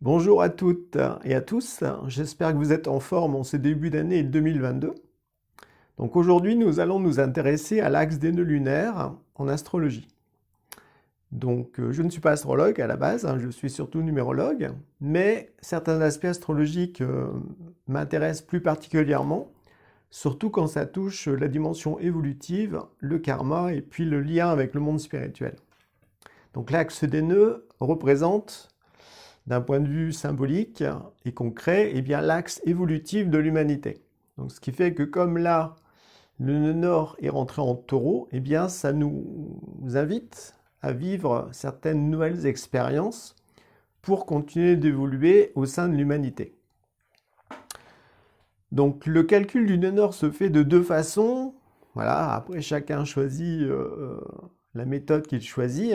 Bonjour à toutes et à tous, j'espère que vous êtes en forme en ce début d'année 2022. Donc aujourd'hui, nous allons nous intéresser à l'axe des nœuds lunaires en astrologie. Donc je ne suis pas astrologue à la base, je suis surtout numérologue, mais certains aspects astrologiques m'intéressent plus particulièrement, surtout quand ça touche la dimension évolutive, le karma et puis le lien avec le monde spirituel. Donc l'axe des nœuds représente d'un point de vue symbolique et concret, eh bien l'axe évolutif de l'humanité. Donc, ce qui fait que comme là, le nœud nord est rentré en taureau, eh bien ça nous invite à vivre certaines nouvelles expériences pour continuer d'évoluer au sein de l'humanité. Donc le calcul du nœud nord se fait de deux façons. Voilà, après chacun choisit la méthode qu'il choisit.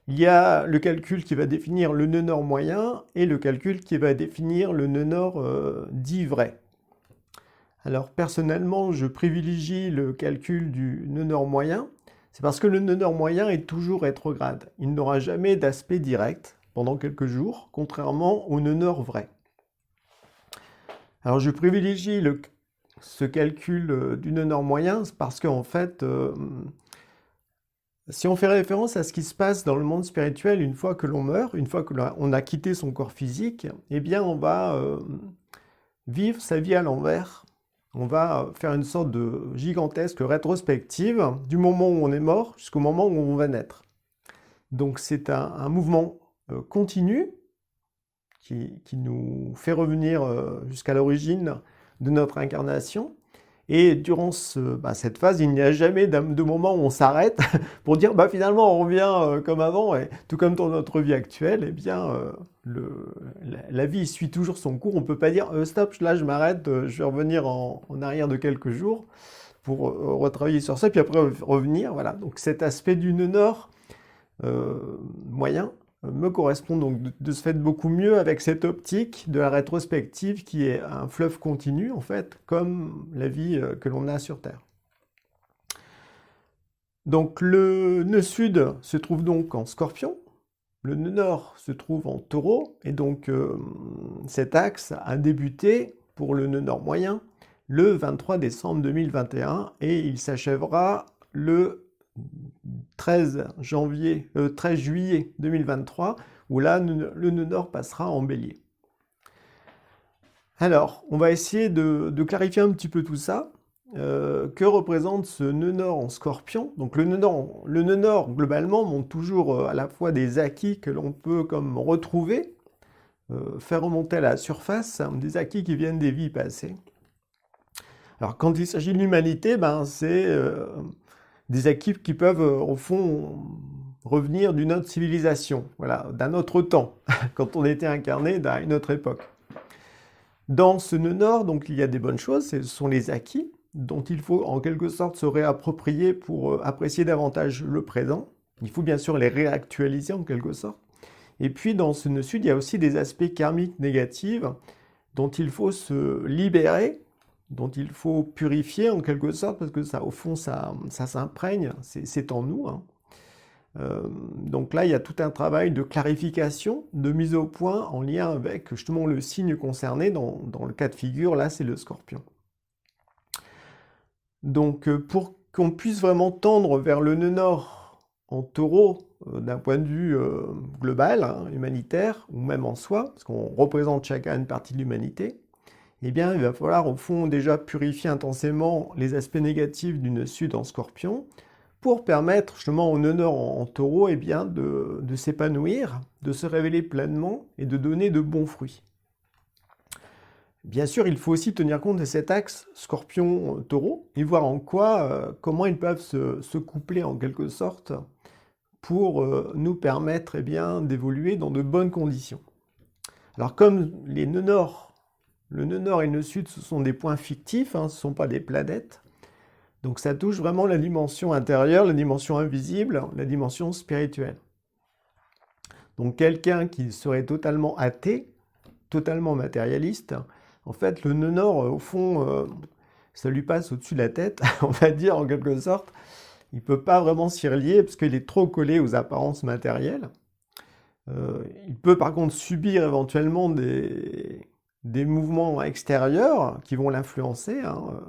Il y a le calcul qui va définir le nœud nord moyen et le calcul qui va définir le nœud nord dit vrai. Alors personnellement, je privilégie le calcul du nœud nord moyen. C'est parce que le nœud nord moyen est toujours rétrograde. Il n'aura jamais d'aspect direct pendant quelques jours, contrairement au nœud nord vrai. Alors je privilégie ce calcul du nœud nord moyen parce qu'en fait, si on fait référence à ce qui se passe dans le monde spirituel une fois que l'on meurt, une fois que l'on a quitté son corps physique, eh bien on va vivre sa vie à l'envers. On va faire une sorte de gigantesque rétrospective du moment où on est mort jusqu'au moment où on va naître. Donc c'est un mouvement continu qui nous fait revenir jusqu'à l'origine de notre incarnation. Et durant cette phase, il n'y a jamais de moment où on s'arrête pour dire finalement on revient comme avant. Et tout comme dans notre vie actuelle, eh bien, la vie suit toujours son cours. On ne peut pas dire stop, là je m'arrête, je vais revenir en arrière de quelques jours pour retravailler sur ça, puis après revenir. Voilà. Donc cet aspect du nœud nord moyen me correspond donc de ce fait beaucoup mieux avec cette optique de la rétrospective qui est un fleuve continu en fait, comme la vie que l'on a sur Terre. Donc le nœud sud se trouve donc en Scorpion, le nœud nord se trouve en Taureau, et donc cet axe a débuté pour le nœud nord moyen le 23 décembre 2021 et il s'achèvera le 13 juillet 2023, où là, le nœud nord passera en bélier. Alors, on va essayer de clarifier un petit peu tout ça. Que représente ce nœud nord en scorpion? Donc le nœud nord, globalement, montre toujours à la fois des acquis que l'on peut comme retrouver, faire remonter à la surface, des acquis qui viennent des vies passées. Alors quand il s'agit de l'humanité, c'est des acquis qui peuvent, au fond, revenir d'une autre civilisation, voilà, d'un autre temps, quand on était incarné dans une autre époque. Dans ce nœud nord, donc, il y a des bonnes choses, ce sont les acquis, dont il faut en quelque sorte se réapproprier pour apprécier davantage le présent. Il faut bien sûr les réactualiser en quelque sorte. Et puis dans ce nœud sud, il y a aussi des aspects karmiques négatifs dont il faut se libérer, dont il faut purifier en quelque sorte, parce que ça, au fond, ça s'imprègne, c'est en nous. Donc là, il y a tout un travail de clarification, de mise au point en lien avec justement le signe concerné. Dans le cas de figure, là, c'est le scorpion. Donc pour qu'on puisse vraiment tendre vers le nœud nord en taureau, d'un point de vue global, humanitaire, ou même en soi, parce qu'on représente chacun une partie de l'humanité, eh bien, il va falloir, au fond, déjà purifier intensément les aspects négatifs du nœud sud en scorpion pour permettre justement au nœud nord en taureau eh bien, de s'épanouir, de se révéler pleinement et de donner de bons fruits. Bien sûr, il faut aussi tenir compte de cet axe scorpion-taureau et voir en quoi, comment ils peuvent se coupler en quelque sorte pour nous permettre eh bien, d'évoluer dans de bonnes conditions. Alors comme les nœuds nord, le nœud nord et le nœud sud, ce sont des points fictifs, ce ne sont pas des planètes. Donc ça touche vraiment la dimension intérieure, la dimension invisible, la dimension spirituelle. Donc quelqu'un qui serait totalement athée, totalement matérialiste, en fait le nœud nord, au fond, ça lui passe au-dessus de la tête, on va dire en quelque sorte. Il ne peut pas vraiment s'y relier parce qu'il est trop collé aux apparences matérielles. Il peut par contre subir éventuellement des mouvements extérieurs qui vont l'influencer, hein,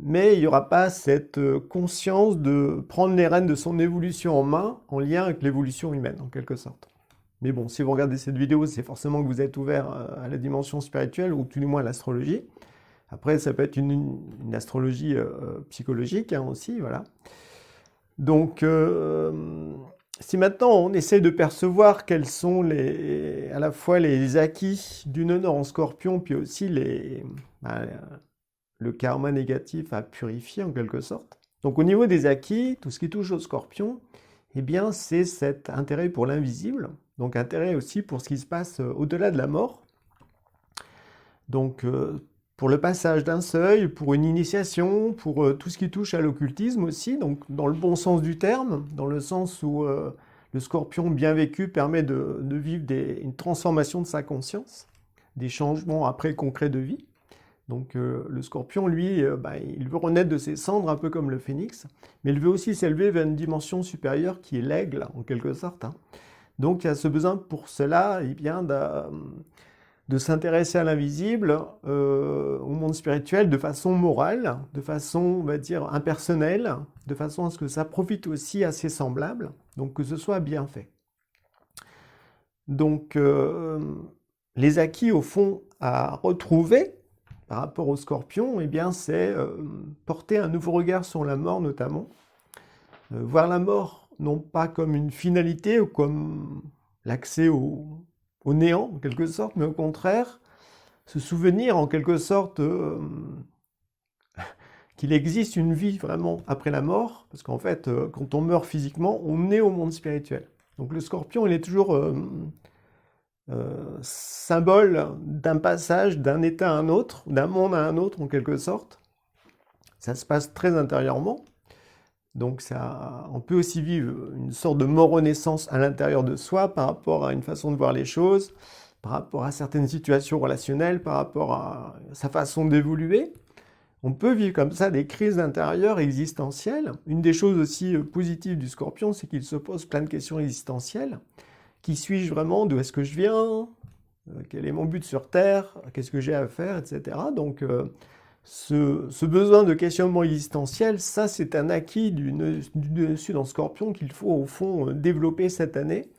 mais il n'y aura pas cette conscience de prendre les rênes de son évolution en main, en lien avec l'évolution humaine, en quelque sorte. Mais bon, si vous regardez cette vidéo, c'est forcément que vous êtes ouvert à la dimension spirituelle, ou tout du moins à l'astrologie. Après, ça peut être une astrologie psychologique, hein, aussi, voilà. Donc, si maintenant on essaie de percevoir quels sont à la fois les acquis du nœud nord en scorpion, puis aussi le karma négatif à purifier en quelque sorte. Donc au niveau des acquis, tout ce qui touche au scorpion, eh bien c'est cet intérêt pour l'invisible, donc intérêt aussi pour ce qui se passe au-delà de la mort. Donc pour le passage d'un seuil, pour une initiation, pour tout ce qui touche à l'occultisme aussi, donc dans le bon sens du terme, dans le sens où le scorpion bien vécu permet de vivre une transformation de sa conscience, des changements après concrets de vie. Donc le scorpion, lui, il veut renaître de ses cendres, un peu comme le phénix, mais il veut aussi s'élever vers une dimension supérieure qui est l'aigle, en quelque sorte, hein. Donc il y a ce besoin pour cela, eh bien, de s'intéresser à l'invisible, au monde spirituel, de façon morale, de façon, on va dire, impersonnelle, de façon à ce que ça profite aussi à ses semblables, donc que ce soit bien fait. Donc les acquis, au fond, à retrouver, par rapport au scorpion, eh bien, c'est porter un nouveau regard sur la mort notamment. Voir la mort non pas comme une finalité ou comme l'accès au néant en quelque sorte, mais au contraire, se souvenir en quelque sorte qu'il existe une vie vraiment après la mort, parce qu'en fait, quand on meurt physiquement, on est au monde spirituel. Donc le scorpion, il est toujours symbole d'un passage d'un état à un autre, d'un monde à un autre en quelque sorte. Ça se passe très intérieurement. Donc on peut aussi vivre une sorte de mort-renaissance à l'intérieur de soi par rapport à une façon de voir les choses, par rapport à certaines situations relationnelles, par rapport à sa façon d'évoluer. On peut vivre comme ça des crises intérieures existentielles. Une des choses aussi positives du scorpion, c'est qu'il se pose plein de questions existentielles. Qui suis-je vraiment? D'où est-ce que je viens? Quel est mon but sur Terre? Qu'est-ce que j'ai à faire? Etc. Donc, ce besoin de questionnement existentiel, ça, c'est un acquis du dessus dans le scorpion qu'il faut, au fond, développer cette année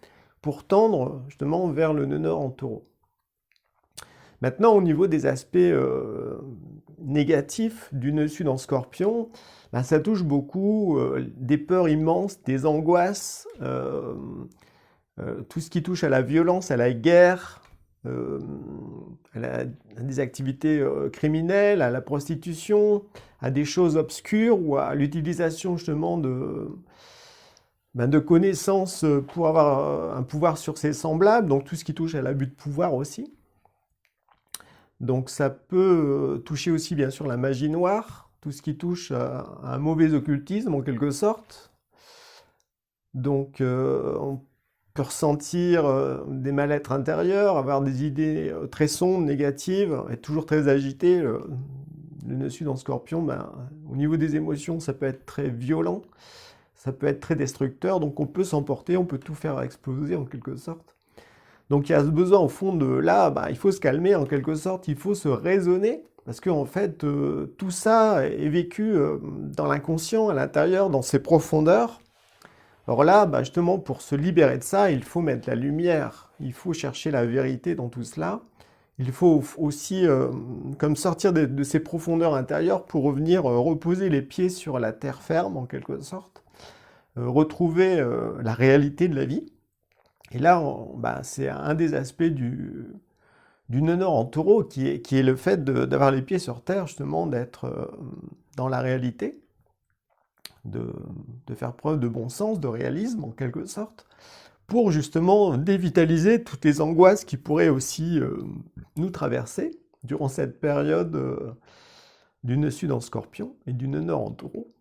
pour tendre, justement, vers le nœud nord en taureau. Maintenant, au niveau des aspects négatifs du nœud sud en scorpion, ça touche beaucoup des peurs immenses, des angoisses, tout ce qui touche à la violence, à la guerre, à des activités criminelles, à la prostitution, à des choses obscures ou à l'utilisation justement de connaissances pour avoir un pouvoir sur ses semblables, donc tout ce qui touche à l'abus de pouvoir aussi. Donc ça peut toucher aussi bien sûr la magie noire, tout ce qui touche à un mauvais occultisme en quelque sorte. Donc on peut ressentir des mal-être intérieurs, avoir des idées très sombres, négatives, être toujours très agité. Le nœud sud en scorpion, au niveau des émotions, ça peut être très violent, ça peut être très destructeur, donc on peut s'emporter, on peut tout faire exploser en quelque sorte. Donc il y a ce besoin au fond de là, il faut se calmer en quelque sorte, il faut se raisonner, parce qu'en fait, tout ça est vécu dans l'inconscient, à l'intérieur, dans ses profondeurs. Alors là, justement, pour se libérer de ça, il faut mettre la lumière, il faut chercher la vérité dans tout cela. Il faut aussi comme sortir de ces profondeurs intérieures pour revenir reposer les pieds sur la terre ferme, en quelque sorte, retrouver la réalité de la vie. Et là, c'est un des aspects du nœud nord en taureau qui est le fait d'avoir les pieds sur terre, justement, d'être dans la réalité. De faire preuve de bon sens, de réalisme en quelque sorte, pour justement dévitaliser toutes les angoisses qui pourraient aussi nous traverser durant cette période du nœud sud en scorpion et du nœud nord en taureau.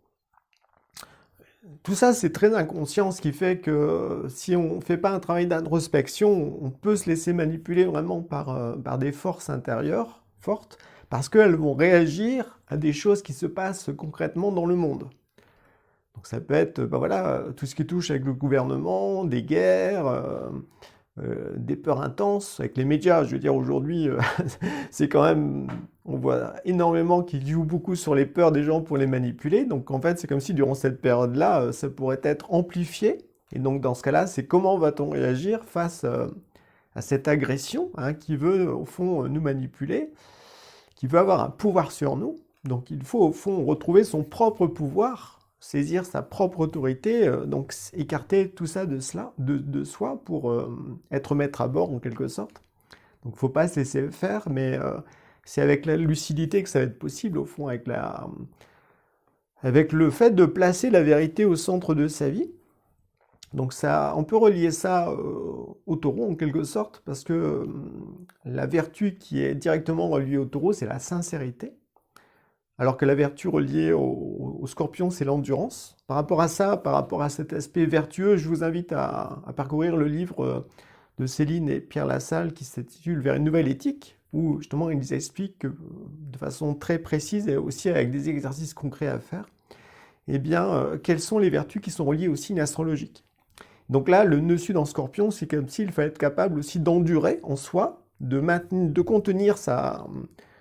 Tout ça, c'est très inconscient, ce qui fait que si on ne fait pas un travail d'introspection, on peut se laisser manipuler vraiment par des forces intérieures fortes, parce qu'elles vont réagir à des choses qui se passent concrètement dans le monde. Donc ça peut être ben voilà, tout ce qui touche avec le gouvernement, des guerres, des peurs intenses avec les médias. Je veux dire, aujourd'hui, c'est quand même, on voit énormément qu'ils jouent beaucoup sur les peurs des gens pour les manipuler. Donc en fait, c'est comme si durant cette période-là, ça pourrait être amplifié. Et donc dans ce cas-là, c'est comment va-t-on réagir face à cette agression hein, qui veut au fond nous manipuler, qui veut avoir un pouvoir sur nous. Donc il faut au fond retrouver son propre pouvoir, saisir sa propre autorité, donc écarter tout ça de soi pour être maître à bord en quelque sorte. Donc il ne faut pas se laisser faire, mais c'est avec la lucidité que ça va être possible au fond, avec le fait de placer la vérité au centre de sa vie. Donc ça, on peut relier ça au taureau en quelque sorte, parce que la vertu qui est directement reliée au taureau, c'est la sincérité, alors que la vertu reliée au scorpion, c'est l'endurance. Par rapport à ça, par rapport à cet aspect vertueux, je vous invite à parcourir le livre de Céline et Pierre Lassalle qui s'intitule Vers une nouvelle éthique, où justement ils expliquent de façon très précise et aussi avec des exercices concrets à faire, eh bien, quelles sont les vertus qui sont reliées au signe astrologique. Donc là, le nœud sud en scorpion, c'est comme s'il fallait être capable aussi d'endurer en soi, de contenir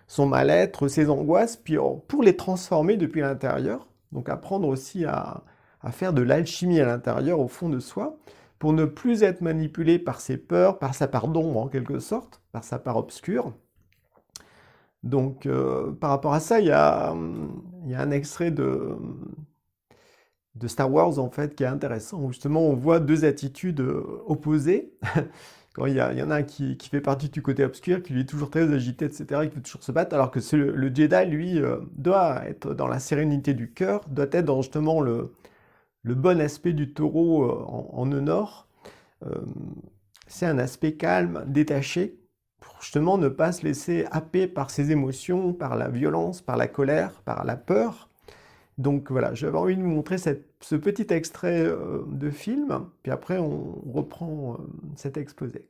son mal-être, ses angoisses, puis pour les transformer depuis l'intérieur. Donc apprendre aussi à faire de l'alchimie à l'intérieur, au fond de soi, pour ne plus être manipulé par ses peurs, par sa part d'ombre en quelque sorte, par sa part obscure. Donc par rapport à ça, il y a un extrait de Star Wars en fait qui est intéressant, où justement on voit deux attitudes opposées. Quand il y en a un qui fait partie du côté obscur, qui lui est toujours très agité, etc., qui veut toujours se battre, alors que le Jedi, lui, doit être dans la sérénité du cœur, doit être dans justement le bon aspect du taureau en nœud nord. C'est un aspect calme, détaché, pour justement ne pas se laisser happer par ses émotions, par la violence, par la colère, par la peur. Donc voilà, j'avais envie de vous montrer ce petit extrait de film, puis après on reprend cet exposé.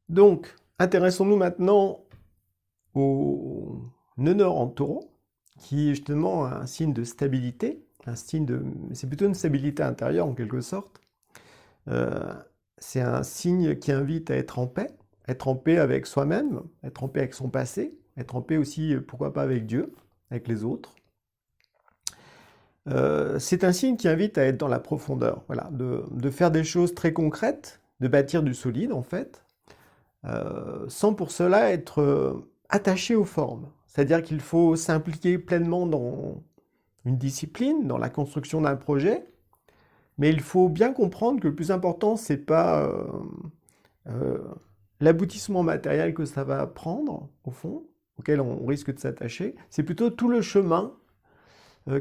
Donc, intéressons-nous maintenant au nœud nord en taureau, qui est justement un signe de stabilité, c'est plutôt une stabilité intérieure en quelque sorte. C'est un signe qui invite à être en paix avec soi-même, être en paix avec son passé, être en paix aussi, pourquoi pas avec Dieu, avec les autres. C'est un signe qui invite à être dans la profondeur, voilà, de faire des choses très concrètes, de bâtir du solide en fait, sans pour cela être attaché aux formes. C'est-à-dire qu'il faut s'impliquer pleinement dans une discipline, dans la construction d'un projet, mais il faut bien comprendre que le plus important, c'est pas l'aboutissement matériel que ça va prendre, au fond, auquel on risque de s'attacher, c'est plutôt tout le chemin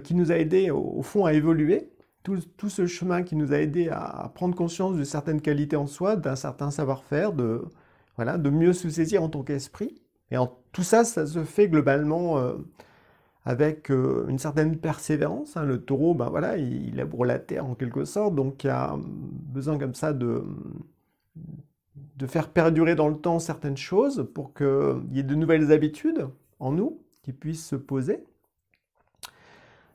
qui nous a aidé, au fond, à évoluer, tout ce chemin qui nous a aidé à prendre conscience de certaines qualités en soi, d'un certain savoir-faire, voilà, de mieux se saisir en tant qu'esprit. Et tout ça, ça se fait globalement avec une certaine persévérance. Hein. Le taureau, ben voilà, il laboure la terre en quelque sorte, donc il y a besoin comme ça de faire perdurer dans le temps certaines choses pour qu'il y ait de nouvelles habitudes en nous qui puissent se poser.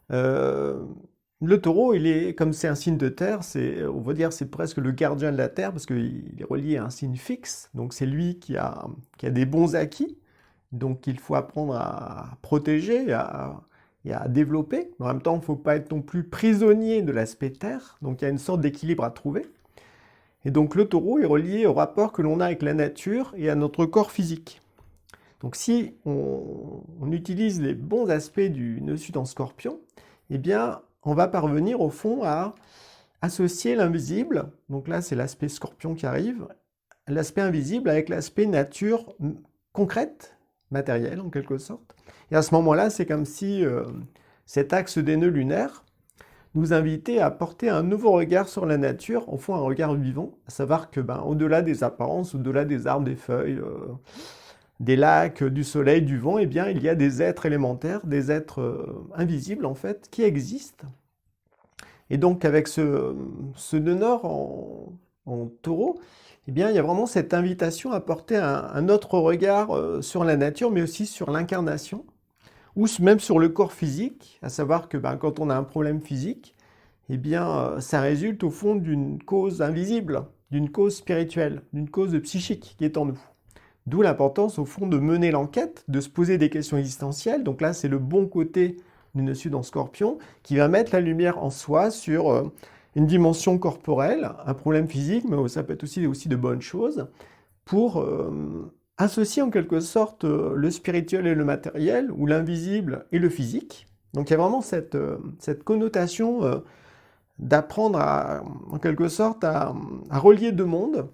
Le taureau, comme c'est un signe de terre, on va dire c'est presque le gardien de la terre parce qu'il est relié à un signe fixe, donc c'est lui qui a des bons acquis, donc il faut apprendre à protéger et à développer. En même temps, il ne faut pas être non plus prisonnier de l'aspect terre, donc il y a une sorte d'équilibre à trouver. Et donc le taureau est relié au rapport que l'on a avec la nature et à notre corps physique. Donc si on utilise les bons aspects du nœud sud en scorpion, eh bien, on va parvenir au fond à associer l'invisible, donc là c'est l'aspect scorpion qui arrive, l'aspect invisible avec l'aspect nature concrète, matérielle en quelque sorte. Et à ce moment-là, c'est comme si cet axe des nœuds lunaires nous invitait à porter un nouveau regard sur la nature, au fond un regard vivant, à savoir que au-delà des apparences, au-delà des arbres, des feuilles, des lacs, du soleil, du vent, eh bien il y a des êtres élémentaires, des êtres invisibles en fait, qui existent. Et donc avec ce nœud nord en taureau, eh bien, il y a vraiment cette invitation à porter un autre regard sur la nature, mais aussi sur l'incarnation, ou même sur le corps physique, à savoir que quand on a un problème physique, eh bien, ça résulte au fond d'une cause invisible, d'une cause spirituelle, d'une cause psychique qui est en nous. D'où l'importance au fond de mener l'enquête, de se poser des questions existentielles. Donc là, c'est le bon côté d'une Sud en Scorpion qui va mettre la lumière en soi sur une dimension corporelle, un problème physique, mais ça peut être aussi de bonnes choses, pour associer en quelque sorte le spirituel et le matériel, ou l'invisible et le physique. Donc il y a vraiment cette connotation d'apprendre en quelque sorte à relier deux mondes,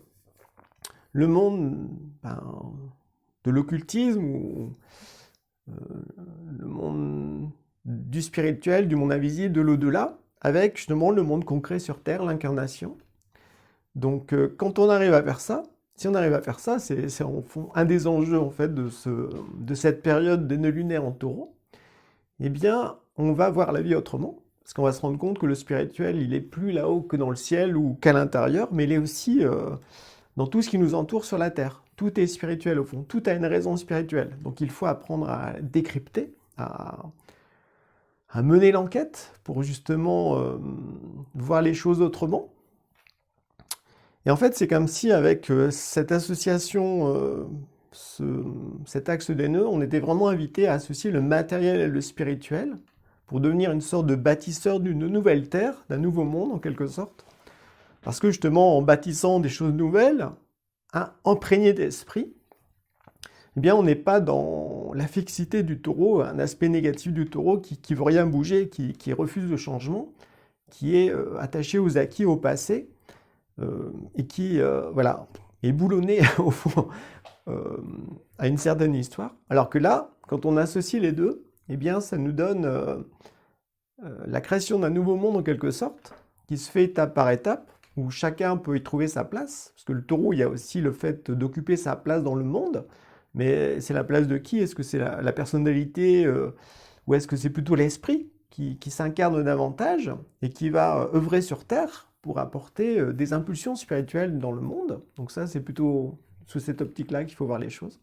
le monde de l'occultisme, ou le monde du spirituel, du monde invisible, de l'au-delà, avec justement le monde concret sur Terre, l'incarnation. Donc quand on arrive à faire ça, si on arrive à faire ça, c'est en fond un des enjeux en fait de cette période des nœuds lunaires en taureau, eh bien on va voir la vie autrement, parce qu'on va se rendre compte que le spirituel, il est plus là-haut que dans le ciel ou qu'à l'intérieur, mais il est aussi dans tout ce qui nous entoure sur la Terre. Tout est spirituel au fond, tout a une raison spirituelle. Donc il faut apprendre à décrypter, à mener l'enquête pour justement voir les choses autrement. Et en fait, c'est comme si avec cette association, cet axe des nœuds, on était vraiment invité à associer le matériel et le spirituel pour devenir une sorte de bâtisseur d'une nouvelle terre, d'un nouveau monde en quelque sorte. Parce que justement, en bâtissant des choses nouvelles, imprégnées d'esprit, eh bien, on n'est pas dans la fixité du taureau, un aspect négatif du taureau qui ne veut rien bouger, qui refuse le changement, qui est attaché aux acquis, au passé, et qui voilà, est boulonné au fond à une certaine histoire. Alors que là, quand on associe les deux, eh bien, ça nous donne la création d'un nouveau monde en quelque sorte, qui se fait étape par étape, où chacun peut y trouver sa place. Parce que le taureau, il y a aussi le fait d'occuper sa place dans le monde, mais c'est la place de qui? Est-ce que c'est la personnalité ou est-ce que c'est plutôt l'esprit qui s'incarne davantage et qui va œuvrer sur Terre pour apporter des impulsions spirituelles dans le monde? Donc ça, c'est plutôt sous cette optique-là qu'il faut voir les choses.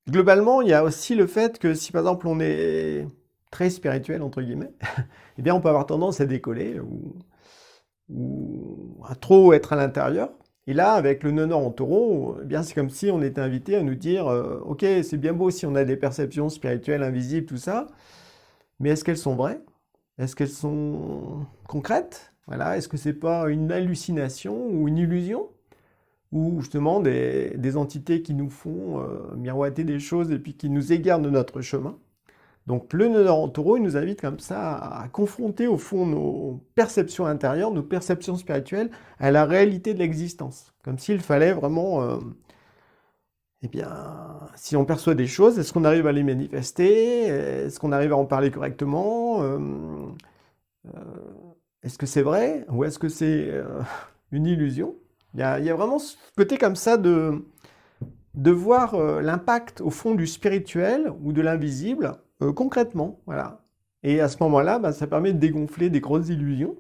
Globalement, il y a aussi le fait que si par exemple on est très spirituel, entre guillemets, eh bien on peut avoir tendance à décoller ou à trop être à l'intérieur. Et là, avec le nœud nord en taureau, eh bien c'est comme si on était invité à nous dire ok, c'est bien beau si on a des perceptions spirituelles, invisibles, tout ça, mais est-ce qu'elles sont vraies? Est-ce qu'elles sont concrètes? Voilà, est-ce que c'est pas une hallucination ou une illusion? Ou justement des entités qui nous font miroiter des choses et puis qui nous égarent de notre chemin? Donc le nœud nord en taureau, il nous invite comme ça à confronter au fond nos perceptions intérieures, nos perceptions spirituelles à la réalité de l'existence. Comme s'il fallait vraiment, eh bien, si on perçoit des choses, est-ce qu'on arrive à les manifester? Est-ce qu'on arrive à en parler correctement? Est-ce que c'est vrai? Ou est-ce que c'est une illusion? Il y a vraiment ce côté comme ça de voir l'impact au fond du spirituel ou de l'invisible concrètement, voilà. Et à ce moment-là, ça permet de dégonfler des grosses illusions.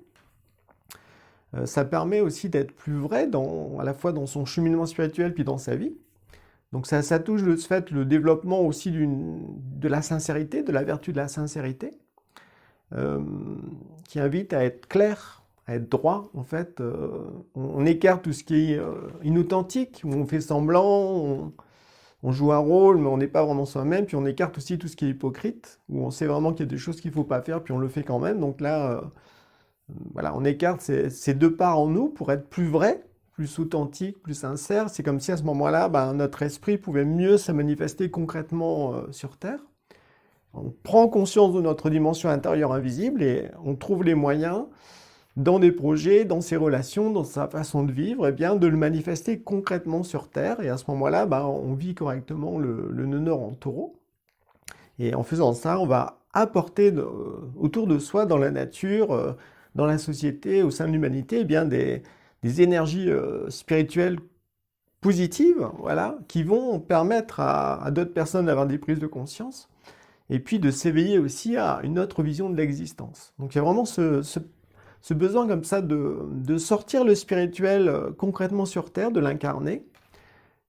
Ça permet aussi d'être plus vrai à la fois dans son cheminement spirituel puis dans sa vie. Donc ça touche de ce fait le développement aussi de la sincérité, de la vertu de la sincérité, qui invite à être clair, à être droit, en fait. On écarte tout ce qui est inauthentique, où on fait semblant, on joue un rôle, mais on n'est pas vraiment soi-même, puis on écarte aussi tout ce qui est hypocrite, où on sait vraiment qu'il y a des choses qu'il ne faut pas faire, puis on le fait quand même. Donc là, voilà, on écarte ces deux parts en nous pour être plus vrai, plus authentique, plus sincère. C'est comme si à ce moment-là, notre esprit pouvait mieux se manifester concrètement sur Terre. On prend conscience de notre dimension intérieure invisible et on trouve les moyens dans des projets, dans ses relations, dans sa façon de vivre, eh bien, de le manifester concrètement sur Terre. Et à ce moment-là, on vit correctement le nœud nord en taureau. Et en faisant ça, on va apporter autour de soi, dans la nature, dans la société, au sein de l'humanité, eh bien, des énergies spirituelles positives, voilà, qui vont permettre à d'autres personnes d'avoir des prises de conscience et puis de s'éveiller aussi à une autre vision de l'existence. Donc il y a vraiment ce besoin comme ça de sortir le spirituel concrètement sur Terre, de l'incarner.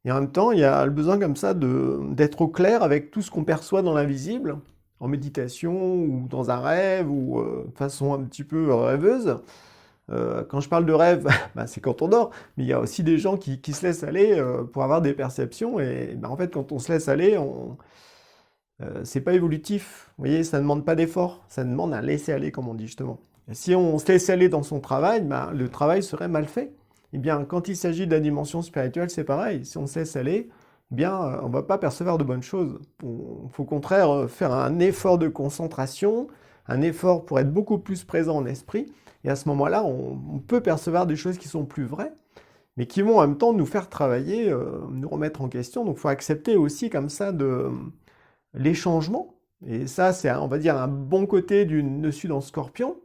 Et en même temps, il y a le besoin comme ça d'être au clair avec tout ce qu'on perçoit dans l'invisible, en méditation ou dans un rêve ou de façon un petit peu rêveuse. Quand je parle de rêve, c'est quand on dort, mais il y a aussi des gens qui se laissent aller pour avoir des perceptions. Et en fait, quand on se laisse aller, c'est pas évolutif. Vous voyez, ça ne demande pas d'effort, ça demande un laisser-aller, comme on dit justement. Et si on se laisse aller dans son travail, le travail serait mal fait. Eh bien, quand il s'agit de la dimension spirituelle, c'est pareil. Si on se laisse aller, on ne va pas percevoir de bonnes choses. Il faut au contraire faire un effort de concentration, un effort pour être beaucoup plus présent en esprit. Et à ce moment-là, on peut percevoir des choses qui sont plus vraies, mais qui vont en même temps nous faire travailler, nous remettre en question. Donc il faut accepter aussi comme ça les changements. Et ça, c'est, on va dire, un bon côté du nœud sud en Scorpion.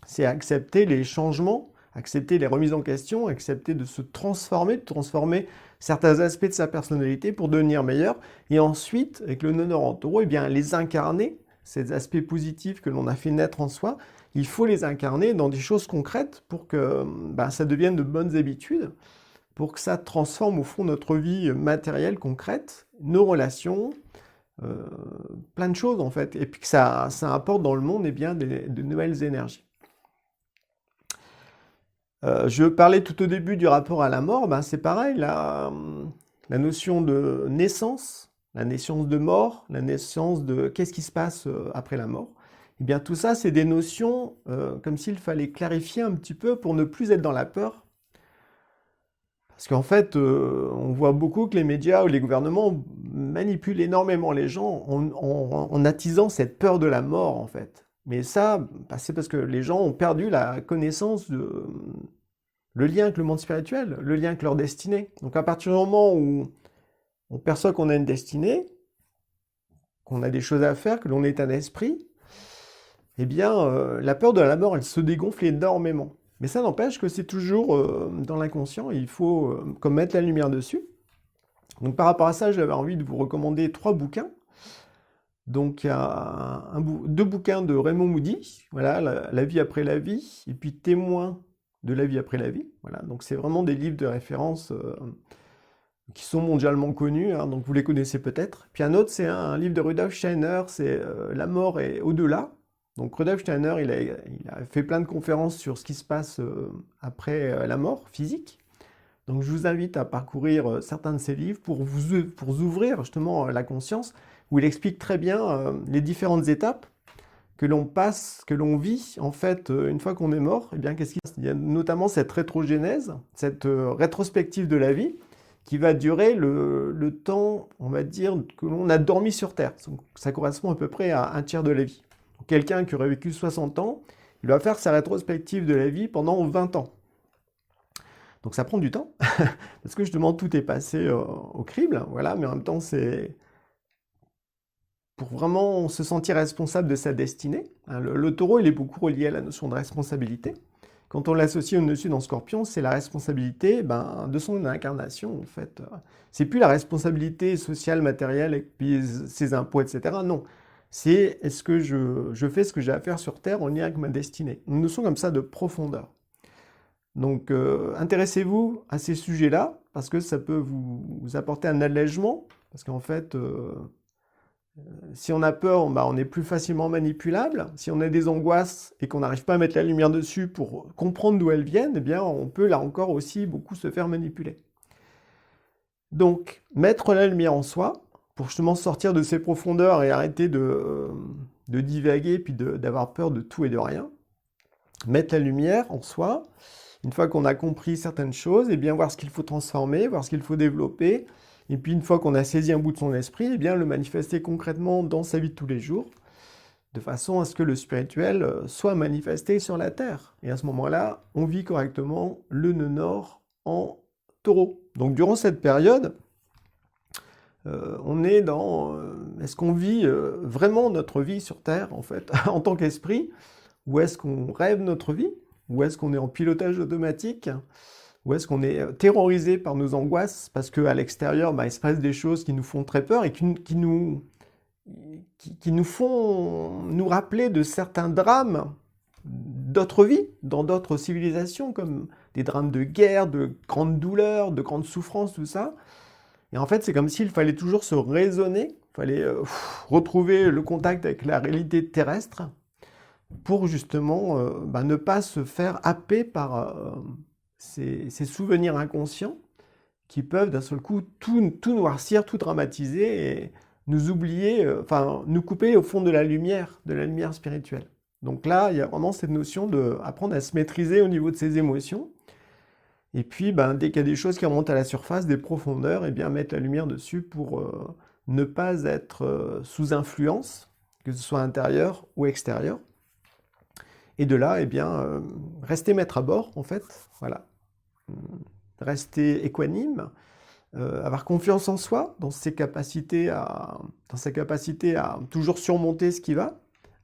C'est accepter les changements, accepter les remises en question, accepter de se transformer, de transformer certains aspects de sa personnalité pour devenir meilleur. Et ensuite, avec le nœud nord en taureau, eh bien, les incarner, ces aspects positifs que l'on a fait naître en soi, il faut les incarner dans des choses concrètes pour que ça devienne de bonnes habitudes, pour que ça transforme au fond notre vie matérielle concrète, nos relations, plein de choses en fait, et puis que ça apporte dans le monde de nouvelles énergies. Je parlais tout au début du rapport à la mort, c'est pareil, la notion de naissance, la naissance de mort, la naissance de qu'est-ce qui se passe après la mort. Eh bien tout ça, c'est des notions comme s'il fallait clarifier un petit peu pour ne plus être dans la peur. Parce qu'en fait, on voit beaucoup que les médias ou les gouvernements manipulent énormément les gens en attisant cette peur de la mort, en fait. Mais ça, c'est parce que les gens ont perdu la connaissance le lien avec le monde spirituel, le lien avec leur destinée. Donc à partir du moment où on perçoit qu'on a une destinée, qu'on a des choses à faire, que l'on est un esprit, eh bien, la peur de la mort, elle se dégonfle énormément. Mais ça n'empêche que c'est toujours dans l'inconscient, il faut comme mettre la lumière dessus. Donc par rapport à ça, j'avais envie de vous recommander 3 bouquins. Donc il y a 2 bouquins de Raymond Moody, voilà, la vie après la vie, et puis Témoin de la vie après la vie. Voilà, donc c'est vraiment des livres de référence qui sont mondialement connus, hein, donc vous les connaissez peut-être. Puis un autre, c'est un livre de Rudolf Steiner, c'est La mort est au-delà. Donc Rudolf Steiner, il a fait plein de conférences sur ce qui se passe après la mort physique. Donc je vous invite à parcourir certains de ces livres pour vous ouvrir justement la conscience, où il explique très bien les différentes étapes que l'on passe, que l'on vit en fait une fois qu'on est mort. Et bien qu'est-ce qu'il y a? Il y a notamment cette rétrogénèse, cette rétrospective de la vie, qui va durer le temps, on va dire, que l'on a dormi sur Terre. Donc, ça correspond à peu près à un tiers de la vie. Quelqu'un qui aurait vécu 60 ans, il va faire sa rétrospective de la vie pendant 20 ans. Donc ça prend du temps, parce que justement tout est passé au crible, voilà, mais en même temps c'est pour vraiment se sentir responsable de sa destinée. Hein, le taureau, il est beaucoup relié à la notion de responsabilité. Quand on l'associe au nœud sud en Scorpion, c'est la responsabilité de son incarnation, en fait. C'est plus la responsabilité sociale, matérielle, et puis ses impôts, etc. Non. C'est est-ce que je fais ce que j'ai à faire sur Terre en lien avec ma destinée. Une notion comme ça de profondeur. Donc, intéressez-vous à ces sujets-là, parce que ça peut vous apporter un allègement, parce qu'en fait, si on a peur, on est plus facilement manipulable. Si on a des angoisses et qu'on n'arrive pas à mettre la lumière dessus pour comprendre d'où elles viennent, eh bien, on peut là encore aussi beaucoup se faire manipuler. Donc, mettre la lumière en soi, pour justement sortir de ces profondeurs et arrêter de divaguer, puis d'avoir peur de tout et de rien. Mettre la lumière en soi, une fois qu'on a compris certaines choses, eh bien voir ce qu'il faut transformer, voir ce qu'il faut développer, Et puis une fois qu'on a saisi un bout de son esprit, eh bien le manifester concrètement dans sa vie de tous les jours, de façon à ce que le spirituel soit manifesté sur la terre. Et à ce moment-là, on vit correctement le nœud nord en taureau. Donc durant cette période, on est dans... est-ce qu'on vit vraiment notre vie sur terre, en fait, en tant qu'esprit, ou est-ce qu'on rêve notre vie, ou est-ce qu'on est en pilotage automatique, ou est-ce qu'on est terrorisé par nos angoisses, parce qu'à l'extérieur, bah, il se passe des choses qui nous font très peur et qui nous font nous rappeler de certains drames d'autres vies, dans d'autres civilisations, comme des drames de guerre, de grandes douleurs, de grandes souffrances, tout ça. Et en fait, c'est comme s'il fallait toujours se raisonner, il fallait retrouver le contact avec la réalité terrestre pour justement bah, ne pas se faire happer par ces souvenirs inconscients qui peuvent d'un seul coup tout noircir, tout dramatiser et nous oublier, enfin nous couper au fond de la lumière spirituelle. Donc là, il y a vraiment cette notion d'apprendre à se maîtriser au niveau de ses émotions. Et puis, ben, dès qu'il y a des choses qui remontent à la surface, des profondeurs, et bien mettre la lumière dessus pour ne pas être sous influence, que ce soit intérieur ou extérieur. Et de là, eh bien, rester maître à bord, en fait, voilà. Rester équanime, avoir confiance en soi, dans sa capacité à toujours surmonter ce qui va,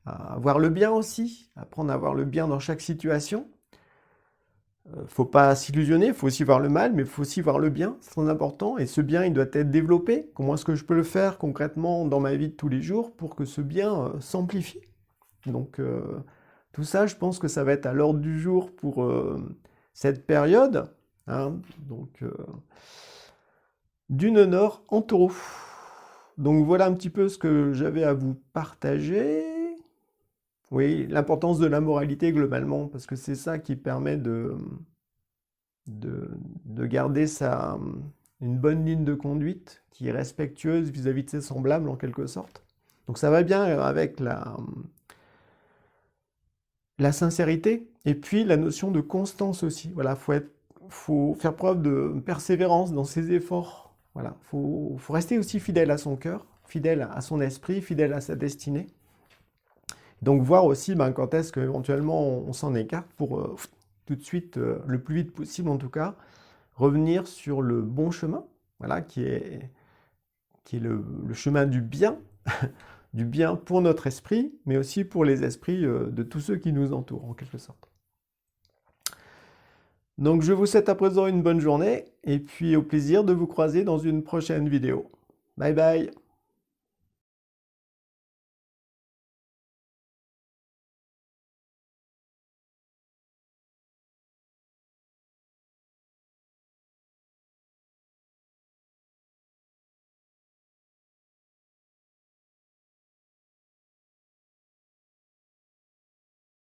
à voir le bien aussi, apprendre à voir le bien dans chaque situation. Faut pas s'illusionner, il faut aussi voir le mal, mais il faut aussi voir le bien, c'est très important. Et ce bien, il doit être développé. Comment est-ce que je peux le faire concrètement dans ma vie de tous les jours pour que ce bien s'amplifie? Donc tout ça, je pense que ça va être à l'ordre du jour pour cette période. Hein, donc du nœud nord en taureau. Donc voilà un petit peu ce que j'avais à vous partager. Oui, l'importance de la moralité globalement, parce que c'est ça qui permet de garder une bonne ligne de conduite qui est respectueuse vis-à-vis de ses semblables en quelque sorte. Donc ça va bien avec la sincérité et puis la notion de constance aussi. Voilà, faut faire preuve de persévérance dans ses efforts. Voilà, faut rester aussi fidèle à son cœur, fidèle à son esprit, fidèle à sa destinée. Donc voir aussi ben, quand est-ce qu'éventuellement on s'en écarte pour tout de suite, le plus vite possible en tout cas, revenir sur le bon chemin, voilà, qui est le chemin du bien, du bien pour notre esprit, mais aussi pour les esprits de tous ceux qui nous entourent en quelque sorte. Donc je vous souhaite à présent une bonne journée, et puis au plaisir de vous croiser dans une prochaine vidéo. Bye bye!